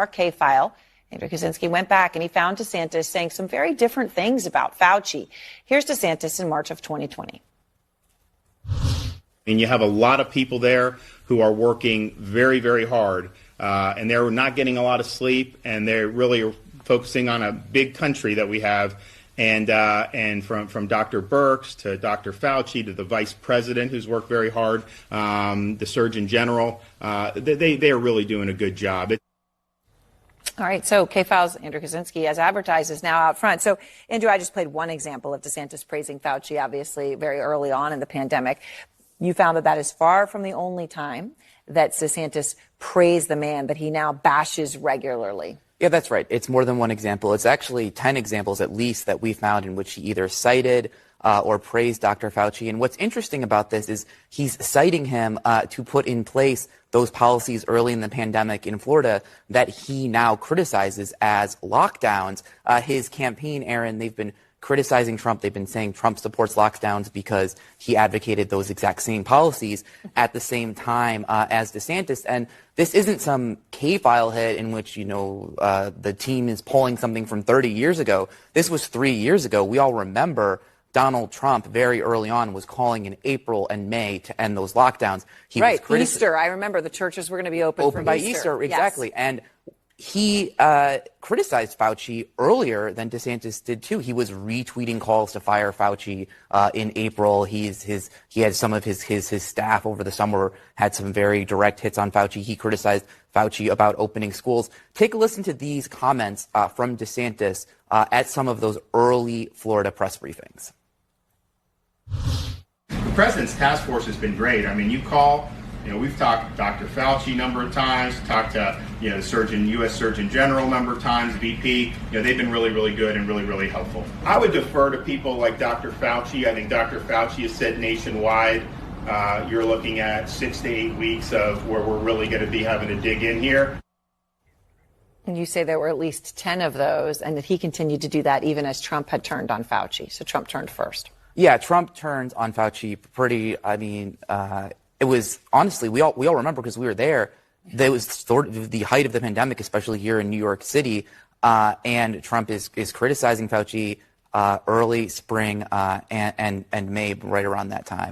our K-file. Andrew Kaczynski went back and he found DeSantis saying some very different things about Fauci. Here's DeSantis in March of 2020. And you have a lot of people there who are working very, very hard, and they're not getting a lot of sleep, and they're really focusing on a big country that we have. And from Dr. Birx to Dr. Fauci to the vice president, who's worked very hard, the Surgeon General, they are really doing a good job. All right, so K-File's Andrew Kaczynski, as advertised, is now out front. So, Andrew, I just played one example of DeSantis praising Fauci, obviously, very early on in the pandemic. You found that is far from the only time that DeSantis praised the man that he now bashes regularly. Yeah, that's right. It's more than one example. It's actually 10 examples at least that we found in which he either cited or praised Dr. Fauci. And what's interesting about this is he's citing him to put in place those policies early in the pandemic in Florida that he now criticizes as lockdowns. His campaign, Aaron, they've been criticizing Trump. They've been saying Trump supports lockdowns because he advocated those exact same policies at the same time as DeSantis. And this isn't some K-file hit in which, the team is pulling something from 30 years ago. This was 3 years ago. We all remember Donald Trump very early on was calling in April and May to end those lockdowns. Right, Easter. I remember the churches were going to be open by Easter. Exactly. Yes. And he criticized Fauci earlier than DeSantis did, too. He was retweeting calls to fire Fauci in April. He had some of his staff over the summer had some very direct hits on Fauci. He criticized Fauci about opening schools. Take a listen to these comments from DeSantis at some of those early Florida press briefings. The president's task force has been great. I mean, you call, we've talked to Dr. Fauci a number of times, talked to, the U.S. Surgeon General a number of times, VP. They've been really, really good and really, really helpful. I would defer to people like Dr. Fauci. I think Dr. Fauci has said nationwide, you're looking at 6 to 8 weeks of where we're really going to be having to dig in here. And you say there were at least 10 of those, and that he continued to do that even as Trump had turned on Fauci. So Trump turned first. Yeah, Trump turned on Fauci it was, honestly, we all remember because we were there, that was sort of the height of the pandemic, especially here in New York City, and Trump is criticizing Fauci early spring and May, right around that time.